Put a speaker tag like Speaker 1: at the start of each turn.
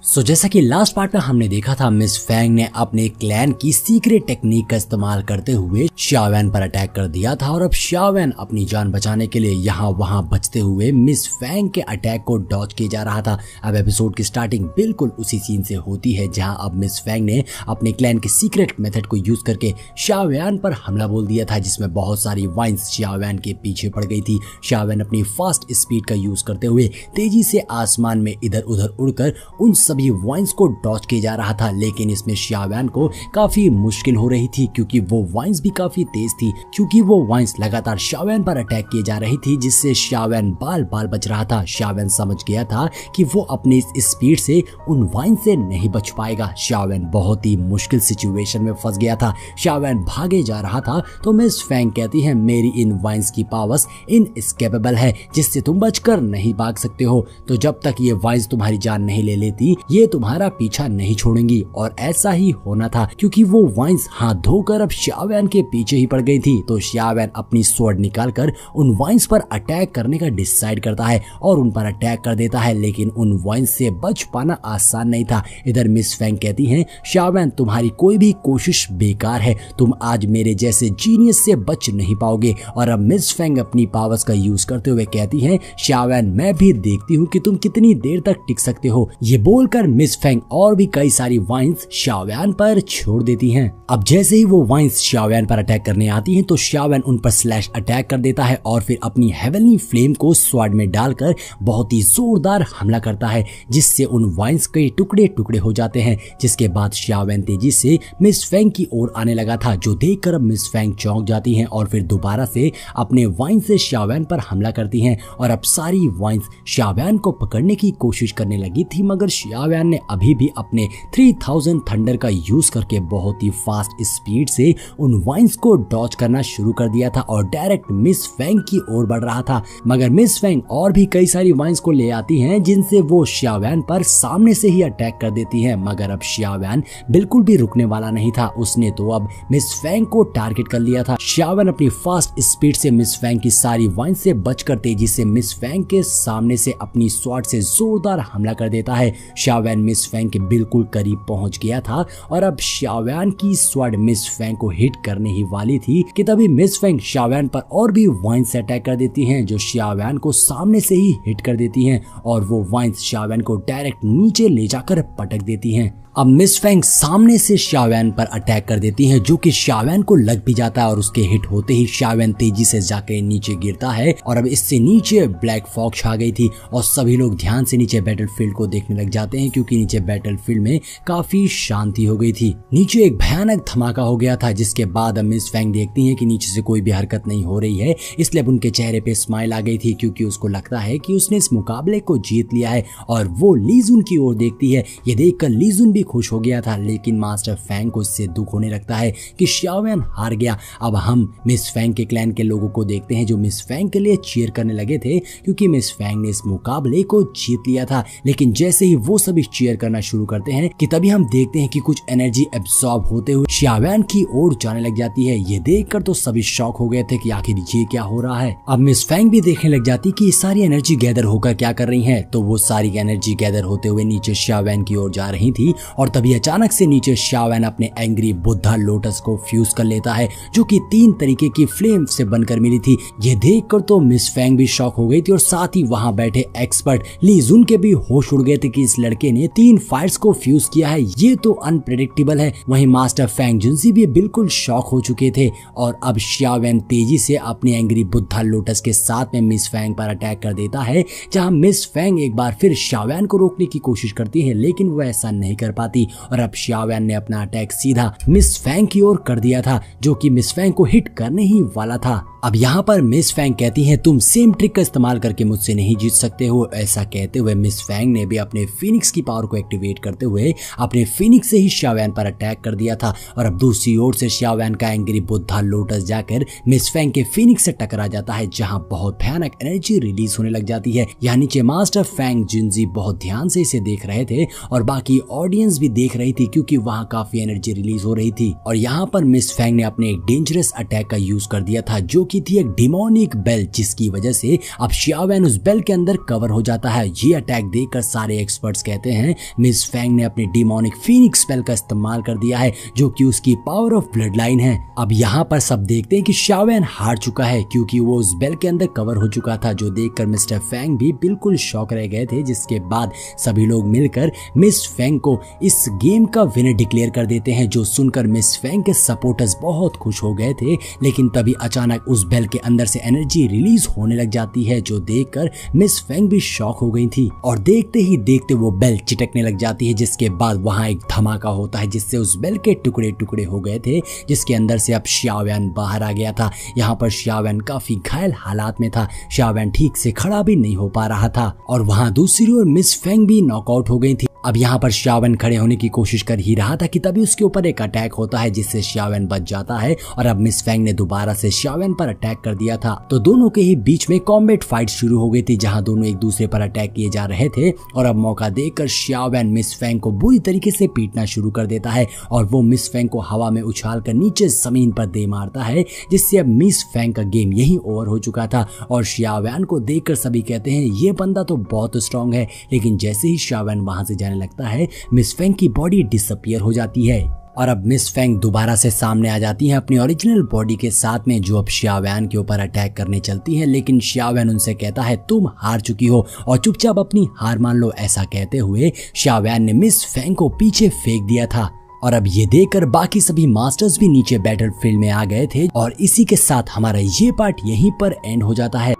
Speaker 1: जैसा कि last part में हमने देखा था, मिस फैंग ने अपने क्लैन की सीक्रेट टेक्निक का इस्तेमाल करते हुए शाओवैन पर अटैक कर दिया था और अब शाओवैन अपनी जान बचाने के लिए यहाँ वहाँ बचते हुए मिस फैंग के अटैक को डॉज किए जा रहा था। अब एपिसोड की स्टार्टिंग बिल्कुल उसी सीन से होती है जहाँ अब मिस फैंग ने अपने क्लैन के सीक्रेट मेथड को यूज करके शाओवैन पर हमला बोल दिया था, जिसमें बहुत सारी वाइन्स शाओवैन के पीछे पड़ गई थी। शाओवैन अपनी फास्ट स्पीड का यूज करते हुए तेजी से आसमान में इधर उधर उड़कर उन सभी वाइन्स को डॉज किया जा रहा था, लेकिन इसमें शाओवैन को काफी मुश्किल हो रही थी क्योंकि वो वाइन्स भी काफी तेज थी, क्योंकि वो वाइन्स लगातार शाओवैन पर अटैक किए जा रही थी, जिससे शाओवैन बाल बाल बच रहा था। शाओवैन समझ गया था कि वो अपनी इस स्पीड से उन वाइन से नहीं बच पाएगा। शाओवैन बहुत ही मुश्किल सिचुएशन में फंस गया था। शाओवैन भागे जा रहा था तो मिस फैंग कहती है, मेरी इन वाइन्स की पावर्स इनएस्केपेबल है, जिससे तुम बचकर नहीं भाग सकते हो। तो जब तक ये वाइन्स तुम्हारी जान नहीं ले लेती, ये तुम्हारा पीछा नहीं छोड़ेंगी। और ऐसा ही होना था क्योंकि वो वाइन्स हाथ धोकर अब शाओवैन के पीछे ही पड़ गई थी। तो शाओवैन अपनी स्वॉर्ड निकालकर उन वाइन्स पर अटैक करने का डिसाइड करता है और उन पर अटैक कर देता है, लेकिन उन वाइन्स से बच पाना आसान नहीं था। इधर मिस फैंग कहती हैं, शाओवैन तुम्हारी कोई भी कोशिश बेकार है, तुम आज मेरे जैसे जीनियस से बच नहीं पाओगे। और अब मिस फैंग अपनी पावर्स का यूज करते हुए कहती हैं, शाओवैन मैं भी देखती हूँ कि तुम कितनी देर तक टिक सकते हो। ये बोलकर मिस फैंग और भी कई सारी वाइन्स शाओवैन पर छोड़ देती हैं। अब जैसे ही वो वाइन्स शाओवैन पर अटैक करने आती हैं तो शाओवैन उन पर स्लैश अटैक कर देता है और फिर अपनी हेवनली फ्लेम को स्वॉर्ड में डालकर बहुत ही जोरदार हमला करता है, जिससे उन वाइन्स के टुकड़े टुकड़े हो जाते हैं। जिसके बाद शाओवैन तेजी से मिस फैंग की ओर आने लगा था, जो देखकर अब मिस फैंग चौंक जाती हैं और फिर दोबारा से अपने वाइन से शाओवैन पर हमला करती हैं। और अब सारी वाइन्स शाओवैन को पकड़ने की कोशिश करने लगी थी, मगर शाओवैन ने अभी भी अपने 3000 थंडर का यूज करके बहुत ही फास्ट स्पीड से उन वाइन्स को डॉज करना शुरू कर दिया था और डायरेक्ट मिस फैंग की ओर बढ़ रहा था। मगर मिस फैंग और भी कई सारी वाइन्स को ले आती हैं, जिनसे वो शाओवैन पर सामने से ही अटैक कर देती हैं। मगर अब शाओवैन बिल्कुल भी रुकने वाला नहीं था, उसने तो अब मिस फैंग को टारगेट कर लिया था। शाओवैन अपनी फास्ट स्पीड से मिस फैंग की सारी वाइन से बचकर तेजी से मिस फैंग के सामने से अपनी स्वॉर्ड से जोरदार हमला कर देता है। शाओवैन मिस फैंग के बिल्कुल करीब पहुंच गया था और अब शाओवैन की स्वॉर्ड मिस फैंग को हिट करने ही वाली थी कि तभी मिस फैंग शाओवैन पर और भी वाइन से अटैक कर देती हैं, जो शाओवैन को सामने से ही हिट कर देती हैं और वो वाइन्स शाओवैन को डायरेक्ट नीचे ले जाकर पटक देती हैं। अब मिस फैंग सामने से शाओवैन पर अटैक कर देती हैं, जो कि शाओवैन को लग भी जाता है और उसके हिट होते ही शाओवैन तेजी से जाके नीचे गिरता है। और अब इससे नीचे ब्लैक फॉग छा गई थी और सभी लोग ध्यान से नीचे बैटलफील्ड को देखने लग जाते हैं, क्योंकि नीचे बैटलफील्ड में काफी शांति हो गई थी। नीचे एक भयानक धमाका हो गया था, जिसके बाद अब मिस फैंग देखती है कि नीचे से कोई भी हरकत नहीं हो रही है, इसलिए अब उनके चेहरे पे स्माइल आ गई थी, क्योंकि उसको लगता है कि उसने इस मुकाबले को जीत लिया है। और वो लीजुन की ओर देखती है। ये देखकर लीजुन भी खुश हो गया था, लेकिन मास्टर फैंग को इससे दुख होने लगता है कि शाओवैन हार गया। अब हम मिस फैंग के क्लैन के लोगों को देखते हैं, जो मिस फैंग के लिए चीयर करने लगे थे, क्योंकि मिस फैंग ने इस मुकाबले को जीत लिया था। लेकिन जैसे ही वो सभी चीयर करना शुरू करते हैं कि तभी हम देखते हैं कि कुछ एनर्जी एब्सॉर्ब होते हुए शाओवैन की ओर जाने लग जाती है। ये देखकर तो सभी शॉक हो गए थे कि आखिर ये क्या हो रहा है। अब मिस फैंग भी देखने लग जाती कि ये सारी एनर्जी गैदर होकर क्या कर रही है। तो वो सारी एनर्जी गैदर होते हुए नीचे शाओवैन की ओर जा रही थी और तभी अचानक से नीचे शाओवैन अपने एंग्री बुद्धा लोटस को फ्यूज कर लेता है, जो कि 3 तरीके की फ्लेम से बनकर मिली थी। ये देखकर तो मिस फैंग भी शॉक हो गई थी और साथ ही वहां बैठे एक्सपर्ट लीजुन के भी होश उड़ गए थे कि इस लड़के ने 3 फायर्स को फ्यूज किया है, ये तो अनप्रेडिक्टेबल है। वहीं मास्टर फैंग जुनसी भी बिल्कुल शॉक हो चुके थे और अब शाओवैन तेजी से अपनी एंग्री बुद्धा लोटस के साथ में मिस फैंग पर अटैक कर देता है, जहां मिस फैंग एक बार फिर शाओवैन को रोकने की कोशिश करती है, लेकिन वो ऐसा नहीं कर पाती और अब शाओवैन ने अपना अटैक सीधा मिस फैंग की ओर कर दिया था, जो कि मिस फैंग को हिट करने ही वाला था। अब यहाँ पर मिस फैंग कहती हैं, तुम सेम ट्रिक का इस्तेमाल करके मुझसे नहीं जीत सकते हो। ऐसा कहते हुए मिस फैंग ने भी अपने फिनिक्स की पावर को एक्टिवेट करते हुए अपने फिनिक्स से ही शाओवैन पर अटैक कर दिया था। और अब दूसरी ओर से शाओवैन का एंग्री बुद्धा लोटस जाकर मिस फैंग के फिनिक्स से टकरा जाता है, जहाँ बहुत भयानक एनर्जी रिलीज होने लग जाती है। यहाँ नीचे मास्टर फैंग जुनजी बहुत ध्यान से इसे देख रहे थे और बाकी ऑडियंस भी देख रही थी, क्योंकि वहाँ काफी एनर्जी रिलीज हो रही थी। और यहाँ पर मिस फैंग ने अपने एक डेंजरस अटैक का यूज कर दिया था, जो की थी एक डिमोनिक बेल, जिसकी वजह से अब शाओवैन उस बेल के अंदर कवर हो जाता है। ये अटैक देखकर सारे एक्सपर्ट्स कहते हैं मिस फेंग ने अपनी डिमोनिक फीनिक्स स्पेल का इस्तेमाल कर दिया है, जो कि उसकी पावर ऑफ ब्लड लाइन है। अब यहाँ पर सब देखते हैं कि शाओवैन हार चुका है क्योंकि वो उस बेल के अंदर कवर हो चुका था, जो देखकर मिस्टर फेंग भी बिल्कुल शॉक रह गए थे। जिसके बाद सभी लोग मिलकर मिस फेंग को इस गेम का विनर डिक्लेयर कर देते हैं, जो सुनकर मिस फेंग के सपोर्टर्स बहुत खुश हो गए थे। लेकिन तभी अचानक उस बेल के अंदर से एनर्जी रिलीज होने लग जाती है, जो देखकर मिस फेंग भी शॉक हो गई थी और देखते ही देखते वो बेल चिटकने लग जाती है। जिसके बाद वहां एक धमाका होता है जिससे उस बेल के टुकड़े टुकड़े हो गए थे, जिसके अंदर से अब शाओवैन बाहर आ गया था। यहाँ पर शाओवैन काफी घायल हालात में था, शाओवैन ठीक से खड़ा भी नहीं हो पा रहा था और वहां दूसरी ओर मिस फेंग भी नॉकआउट हो गई थी। अब यहाँ पर शाओवैन खड़े होने की कोशिश कर ही रहा था कि तभी उसके ऊपर एक अटैक होता है, जिससे शाओवैन बच जाता है और अब मिस फेंग ने दोबारा से शाओवैन पर अटैक कर दिया था। तो दोनों के ही बीच में कॉम्बैट फाइट शुरू हो गई थी, जहां दोनों एक दूसरे पर अटैक किए जा रहे थे। और अब मौका देखकर शाओवैन मिस फेंग को बुरी तरीके से पीटना शुरू कर देता है और वो मिस फेंग को हवा में उछाल कर नीचे जमीन पर दे मारता है, जिससे अब मिस फेंग का गेम यही ओवर हो चुका था। और शाओवैन को देखकर सभी कहते हैं ये बंदा तो बहुत स्ट्रांग है, लेकिन जैसे ही शाओवैन वहां से जाने लगता है मिस फेंग की बॉडी डिसअपीयर हो जाती है और अब मिस फेंग दोबारा से सामने आ जाती है अपनी ओरिजिनल बॉडी के साथ में, जो अब शाओवैन के ऊपर अटैक करने चलती है। लेकिन शाओवैन उनसे कहता है तुम हार चुकी हो और चुपचाप अपनी हार मान लो। ऐसा कहते हुए शाओवैन ने मिस फेंग को पीछे फेंक दिया था और अब ये देखकर बाकी सभी मास्टर्स भी नीचे बैटलफील्ड में आ गए थे। और इसी के साथ हमारा ये पार्ट यहीं पर एंड हो जाता है।